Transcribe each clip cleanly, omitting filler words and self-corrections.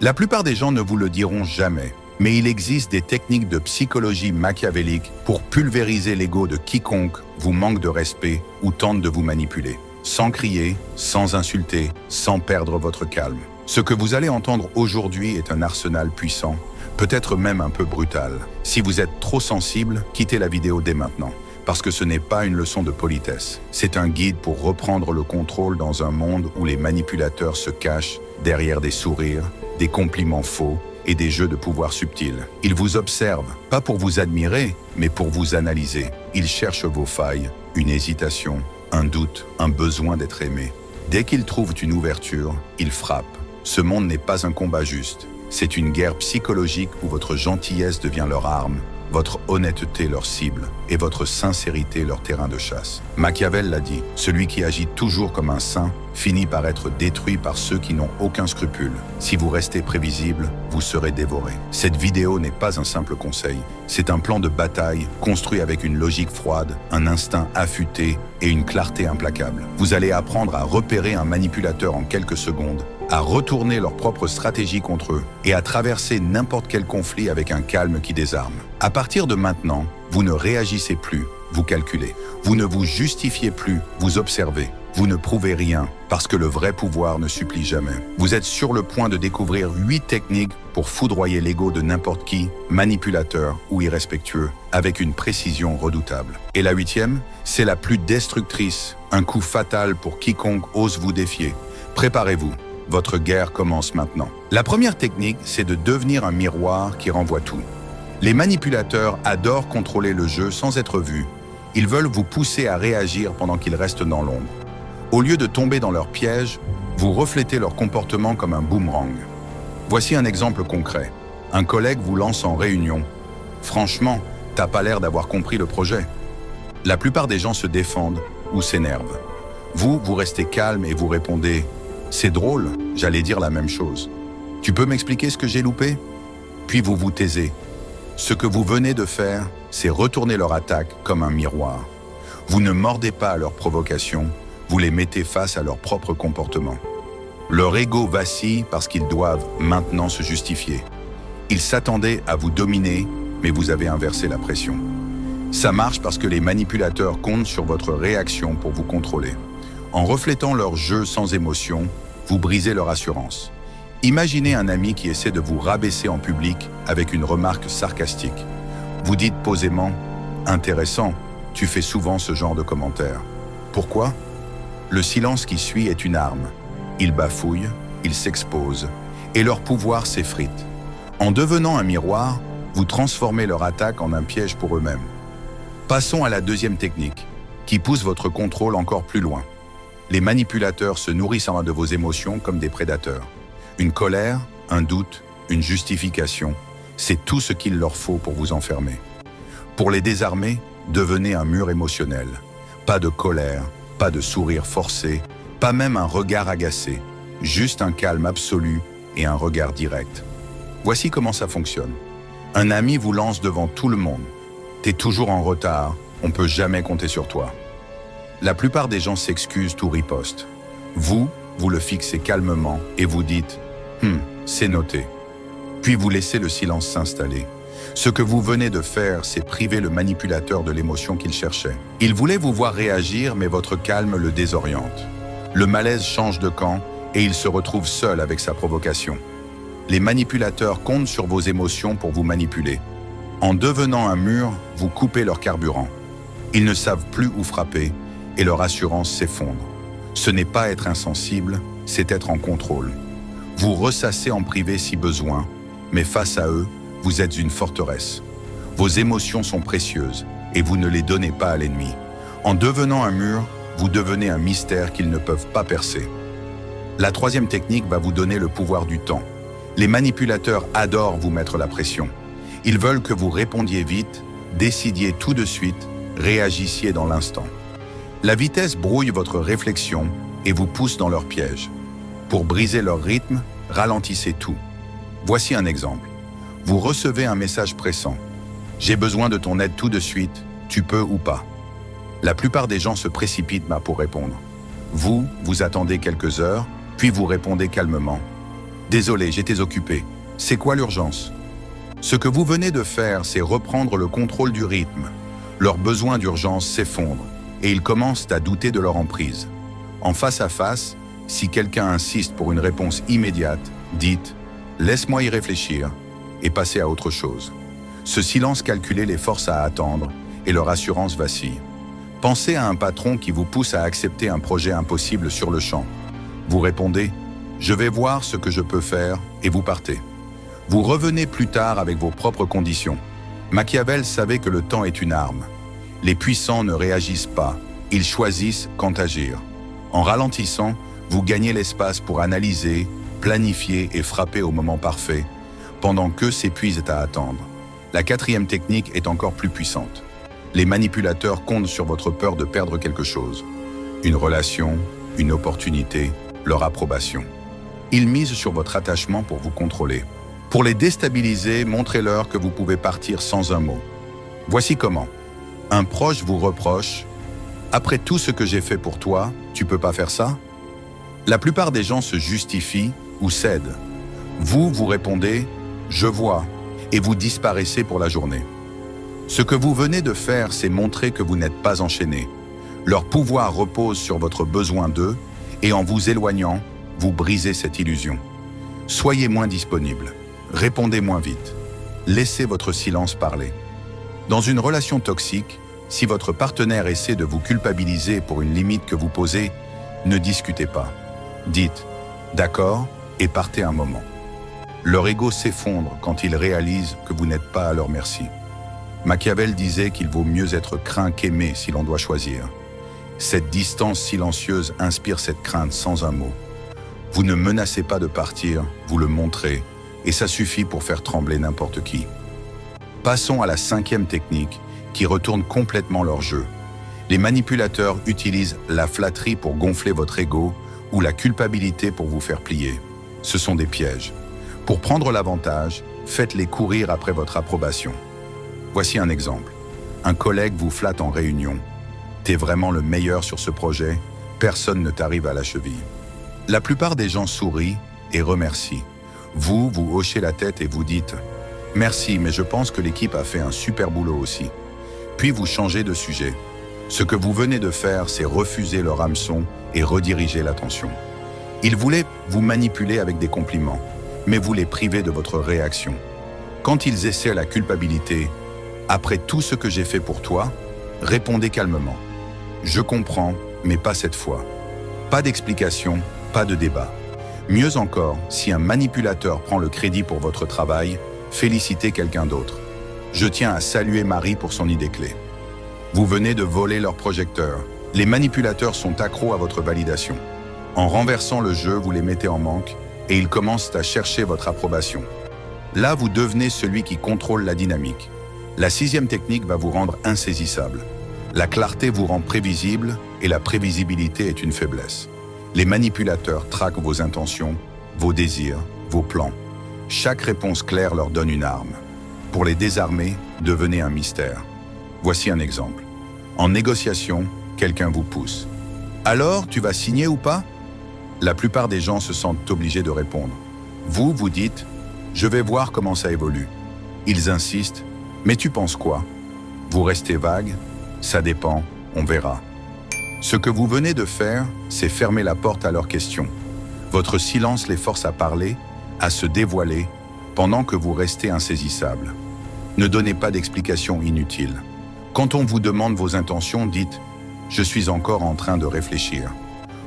La plupart des gens ne vous le diront jamais, mais il existe des techniques de psychologie machiavélique pour pulvériser l'ego de quiconque vous manque de respect ou tente de vous manipuler. Sans crier, sans insulter, sans perdre votre calme. Ce que vous allez entendre aujourd'hui est un arsenal puissant, peut-être même un peu brutal. Si vous êtes trop sensible, quittez la vidéo dès maintenant. Parce que ce n'est pas une leçon de politesse. C'est un guide pour reprendre le contrôle dans un monde où les manipulateurs se cachent derrière des sourires, des compliments faux et des jeux de pouvoir subtils. Ils vous observent, pas pour vous admirer, mais pour vous analyser. Ils cherchent vos failles, une hésitation, un doute, un besoin d'être aimé. Dès qu'ils trouvent une ouverture, ils frappent. Ce monde n'est pas un combat juste. C'est une guerre psychologique où votre gentillesse devient leur arme, votre honnêteté leur cible et votre sincérité leur terrain de chasse. Machiavel l'a dit, celui qui agit toujours comme un saint finit par être détruit par ceux qui n'ont aucun scrupule. Si vous restez prévisible, vous serez dévoré. Cette vidéo n'est pas un simple conseil, c'est un plan de bataille construit avec une logique froide, un instinct affûté et une clarté implacable. Vous allez apprendre à repérer un manipulateur en quelques secondes, à retourner leur propre stratégie contre eux et à traverser n'importe quel conflit avec un calme qui désarme. À partir de maintenant, vous ne réagissez plus, vous calculez. Vous ne vous justifiez plus, vous observez. Vous ne prouvez rien, parce que le vrai pouvoir ne supplie jamais. Vous êtes sur le point de découvrir 8 techniques pour foudroyer l'ego de n'importe qui, manipulateur ou irrespectueux, avec une précision redoutable. Et la 8e, c'est la plus destructrice, un coup fatal pour quiconque ose vous défier. Préparez-vous. Votre guerre commence maintenant. La première technique, c'est de devenir un miroir qui renvoie tout. Les manipulateurs adorent contrôler le jeu sans être vus. Ils veulent vous pousser à réagir pendant qu'ils restent dans l'ombre. Au lieu de tomber dans leur piège, vous reflétez leur comportement comme un boomerang. Voici un exemple concret. Un collègue vous lance en réunion. Franchement, t'as pas l'air d'avoir compris le projet. La plupart des gens se défendent ou s'énervent. Vous restez calme et vous répondez « C'est drôle, j'allais dire la même chose. Tu peux m'expliquer ce que j'ai loupé ?» Puis vous vous taisez. Ce que vous venez de faire, c'est retourner leur attaque comme un miroir. Vous ne mordez pas à leur provocation, vous les mettez face à leur propre comportement. Leur ego vacille parce qu'ils doivent maintenant se justifier. Ils s'attendaient à vous dominer, mais vous avez inversé la pression. Ça marche parce que les manipulateurs comptent sur votre réaction pour vous contrôler. En reflétant leur jeu sans émotion, vous brisez leur assurance. Imaginez un ami qui essaie de vous rabaisser en public avec une remarque sarcastique. Vous dites posément « Intéressant, tu fais souvent ce genre de commentaires. » Pourquoi ? Le silence qui suit est une arme. Ils bafouillent, ils s'exposent, et leur pouvoir s'effrite. En devenant un miroir, vous transformez leur attaque en un piège pour eux-mêmes. Passons à la deuxième technique, qui pousse votre contrôle encore plus loin. Les manipulateurs se nourrissent de vos émotions comme des prédateurs. Une colère, un doute, une justification, c'est tout ce qu'il leur faut pour vous enfermer. Pour les désarmer, devenez un mur émotionnel. Pas de colère, pas de sourire forcé, pas même un regard agacé, juste un calme absolu et un regard direct. Voici comment ça fonctionne. Un ami vous lance devant tout le monde. T'es toujours en retard, on peut jamais compter sur toi. La plupart des gens s'excusent ou ripostent. Vous le fixez calmement et vous dites « c'est noté ». Puis vous laissez le silence s'installer. Ce que vous venez de faire, c'est priver le manipulateur de l'émotion qu'il cherchait. Il voulait vous voir réagir, mais votre calme le désoriente. Le malaise change de camp et il se retrouve seul avec sa provocation. Les manipulateurs comptent sur vos émotions pour vous manipuler. En devenant un mur, vous coupez leur carburant. Ils ne savent plus où frapper et leur assurance s'effondre. Ce n'est pas être insensible, c'est être en contrôle. Vous ressassez en privé si besoin, mais face à eux, vous êtes une forteresse. Vos émotions sont précieuses et vous ne les donnez pas à l'ennemi. En devenant un mur, vous devenez un mystère qu'ils ne peuvent pas percer. La troisième technique va vous donner le pouvoir du temps. Les manipulateurs adorent vous mettre la pression. Ils veulent que vous répondiez vite, décidiez tout de suite, réagissiez dans l'instant. La vitesse brouille votre réflexion et vous pousse dans leur piège. Pour briser leur rythme, ralentissez tout. Voici un exemple. Vous recevez un message pressant. « J'ai besoin de ton aide tout de suite, tu peux ou pas ?» La plupart des gens se précipitent pour répondre. Vous attendez quelques heures, puis vous répondez calmement. « Désolé, j'étais occupé. C'est quoi l'urgence? Ce que vous venez de faire, c'est reprendre le contrôle du rythme. Leurs besoins d'urgence s'effondrent et ils commencent à douter de leur emprise. En face à face, si quelqu'un insiste pour une réponse immédiate, dites « laisse-moi y réfléchir » et passez à autre chose. Ce silence calculé les force à attendre et leur assurance vacille. Pensez à un patron qui vous pousse à accepter un projet impossible sur le champ. Vous répondez « je vais voir ce que je peux faire » et vous partez. Vous revenez plus tard avec vos propres conditions. Machiavel savait que le temps est une arme. Les puissants ne réagissent pas, ils choisissent quand agir. En ralentissant, vous gagnez l'espace pour analyser, planifier et frapper au moment parfait, pendant qu'eux s'épuisent à attendre. La quatrième technique est encore plus puissante. Les manipulateurs comptent sur votre peur de perdre quelque chose. Une relation, une opportunité, leur approbation. Ils misent sur votre attachement pour vous contrôler. Pour les déstabiliser, montrez-leur que vous pouvez partir sans un mot. Voici comment. Un proche vous reproche « Après tout ce que j'ai fait pour toi, tu peux pas faire ça ?» La plupart des gens se justifient ou cèdent. Vous répondez « Je vois » et vous disparaissez pour la journée. Ce que vous venez de faire, c'est montrer que vous n'êtes pas enchaîné. Leur pouvoir repose sur votre besoin d'eux et en vous éloignant, vous brisez cette illusion. Soyez moins disponible. Répondez moins vite. Laissez votre silence parler. Dans une relation toxique, si votre partenaire essaie de vous culpabiliser pour une limite que vous posez, ne discutez pas. Dites « d'accord » et partez un moment. Leur ego s'effondre quand ils réalisent que vous n'êtes pas à leur merci. Machiavel disait qu'il vaut mieux être craint qu'aimé si l'on doit choisir. Cette distance silencieuse inspire cette crainte sans un mot. Vous ne menacez pas de partir, vous le montrez, et ça suffit pour faire trembler n'importe qui. Passons à la cinquième technique, qui retourne complètement leur jeu. Les manipulateurs utilisent la flatterie pour gonfler votre ego ou la culpabilité pour vous faire plier. Ce sont des pièges. Pour prendre l'avantage, faites-les courir après votre approbation. Voici un exemple. Un collègue vous flatte en réunion. T'es vraiment le meilleur sur ce projet, personne ne t'arrive à la cheville. La plupart des gens sourient et remercient. Vous hochez la tête et vous dites « Merci, mais je pense que l'équipe a fait un super boulot aussi. » Puis vous changez de sujet. Ce que vous venez de faire, c'est refuser leur hameçon et rediriger l'attention. Ils voulaient vous manipuler avec des compliments, mais vous les privez de votre réaction. Quand ils essaient la culpabilité, « Après tout ce que j'ai fait pour toi », répondez calmement. « Je comprends, mais pas cette fois. » Pas d'explication, pas de débat. Mieux encore, si un manipulateur prend le crédit pour votre travail, félicitez quelqu'un d'autre. Je tiens à saluer Marie pour son idée clé. Vous venez de voler leur projecteur. Les manipulateurs sont accros à votre validation. En renversant le jeu, vous les mettez en manque et ils commencent à chercher votre approbation. Là, vous devenez celui qui contrôle la dynamique. La sixième technique va vous rendre insaisissable. La clarté vous rend prévisible et la prévisibilité est une faiblesse. Les manipulateurs traquent vos intentions, vos désirs, vos plans. Chaque réponse claire leur donne une arme. Pour les désarmer, devenez un mystère. Voici un exemple. En négociation, quelqu'un vous pousse. « Alors, tu vas signer ou pas ?» La plupart des gens se sentent obligés de répondre. Vous dites « Je vais voir comment ça évolue ». Ils insistent « Mais tu penses quoi ?» Vous restez vague « Ça dépend, on verra ». Ce que vous venez de faire, c'est fermer la porte à leurs questions. Votre silence les force à parler, à se dévoiler, pendant que vous restez insaisissable. Ne donnez pas d'explications inutiles. Quand on vous demande vos intentions, dites « Je suis encore en train de réfléchir ».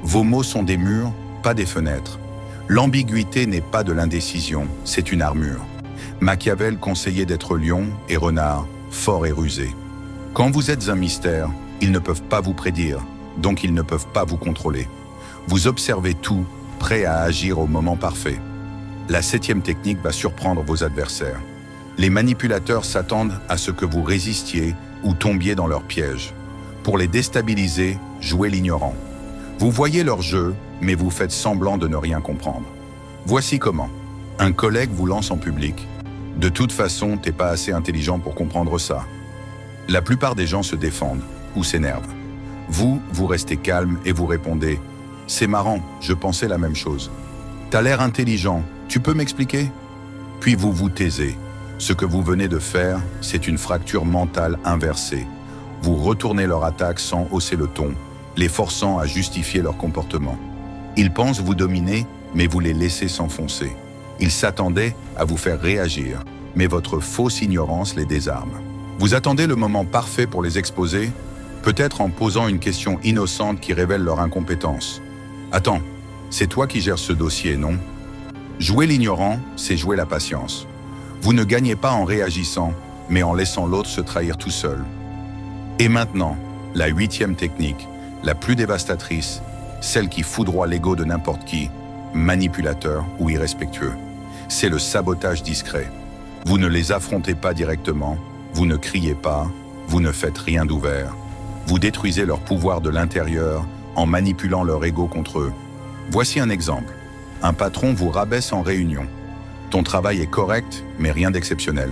Vos mots sont des murs, pas des fenêtres. L'ambiguïté n'est pas de l'indécision, c'est une armure. Machiavel conseillait d'être lion et renard, fort et rusé. Quand vous êtes un mystère, ils ne peuvent pas vous prédire, donc ils ne peuvent pas vous contrôler. Vous observez tout, prêt à agir au moment parfait. La septième technique va surprendre vos adversaires. Les manipulateurs s'attendent à ce que vous résistiez ou tombiez dans leur piège. Pour les déstabiliser, jouez l'ignorant. Vous voyez leur jeu, mais vous faites semblant de ne rien comprendre. Voici comment. Un collègue vous lance en public. De toute façon, t'es pas assez intelligent pour comprendre ça. La plupart des gens se défendent ou s'énervent. Vous restez calme et vous répondez « C'est marrant, je pensais la même chose. T'as l'air intelligent, Tu peux m'expliquer? Puis vous vous taisez. Ce que vous venez de faire, c'est une fracture mentale inversée. Vous retournez leur attaque sans hausser le ton, les forçant à justifier leur comportement. Ils pensent vous dominer, mais vous les laissez s'enfoncer. Ils s'attendaient à vous faire réagir, mais votre fausse ignorance les désarme. Vous attendez le moment parfait pour les exposer, peut-être en posant une question innocente qui révèle leur incompétence. « Attends, c'est toi qui gères ce dossier, non ?» Jouer l'ignorant, c'est jouer la patience. Vous ne gagnez pas en réagissant, mais en laissant l'autre se trahir tout seul. Et maintenant, la 8e technique, la plus dévastatrice, celle qui foudroie l'ego de n'importe qui, manipulateur ou irrespectueux. C'est le sabotage discret. Vous ne les affrontez pas directement, vous ne criez pas, vous ne faites rien d'ouvert. Vous détruisez leur pouvoir de l'intérieur en manipulant leur ego contre eux. Voici un exemple. Un patron vous rabaisse en réunion. Ton travail est correct, mais rien d'exceptionnel.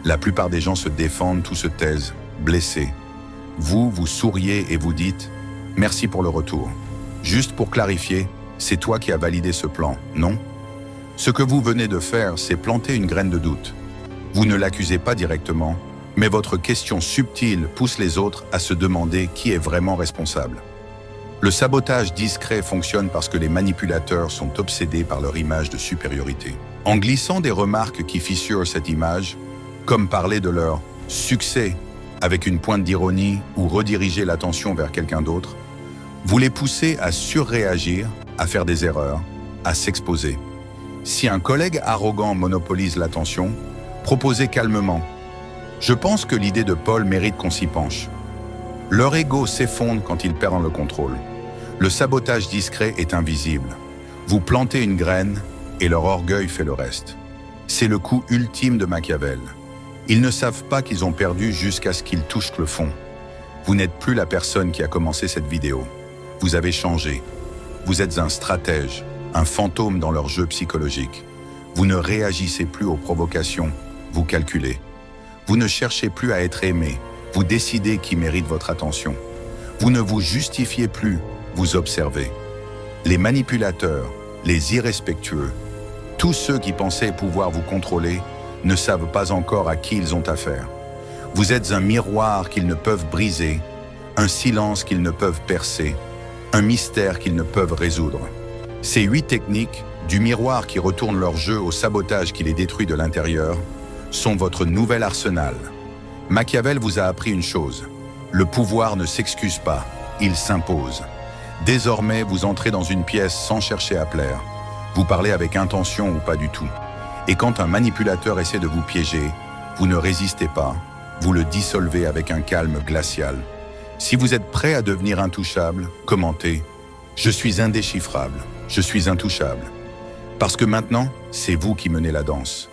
La plupart des gens se défendent, tous se taisent, blessés. Vous souriez et vous dites « Merci pour le retour ». Juste pour clarifier, c'est toi qui as validé ce plan, non? Ce que vous venez de faire, c'est planter une graine de doute. Vous ne l'accusez pas directement, mais votre question subtile pousse les autres à se demander qui est vraiment responsable. Le sabotage discret fonctionne parce que les manipulateurs sont obsédés par leur image de supériorité. En glissant des remarques qui fissurent cette image, comme parler de leur succès avec une pointe d'ironie ou rediriger l'attention vers quelqu'un d'autre, vous les poussez à surréagir, à faire des erreurs, à s'exposer. Si un collègue arrogant monopolise l'attention, proposez calmement « Je pense que l'idée de Paul mérite qu'on s'y penche ». Leur ego s'effondre quand ils perdent le contrôle. Le sabotage discret est invisible. Vous plantez une graine et leur orgueil fait le reste. C'est le coup ultime de Machiavel. Ils ne savent pas qu'ils ont perdu jusqu'à ce qu'ils touchent le fond. Vous n'êtes plus la personne qui a commencé cette vidéo. Vous avez changé. Vous êtes un stratège, un fantôme dans leur jeu psychologique. Vous ne réagissez plus aux provocations, vous calculez. Vous ne cherchez plus à être aimé, vous décidez qui mérite votre attention. Vous ne vous justifiez plus, vous observez. Les manipulateurs, les irrespectueux, tous ceux qui pensaient pouvoir vous contrôler ne savent pas encore à qui ils ont affaire. Vous êtes un miroir qu'ils ne peuvent briser, un silence qu'ils ne peuvent percer, un mystère qu'ils ne peuvent résoudre. Ces 8 techniques, du miroir qui retourne leur jeu au sabotage qui les détruit de l'intérieur, sont votre nouvel arsenal. Machiavel vous a appris une chose. Le pouvoir ne s'excuse pas, il s'impose. Désormais, vous entrez dans une pièce sans chercher à plaire. Vous parlez avec intention ou pas du tout. Et quand un manipulateur essaie de vous piéger, vous ne résistez pas, vous le dissolvez avec un calme glacial. Si vous êtes prêt à devenir intouchable, commentez « Je suis indéchiffrable, je suis intouchable ». Parce que maintenant, c'est vous qui menez la danse.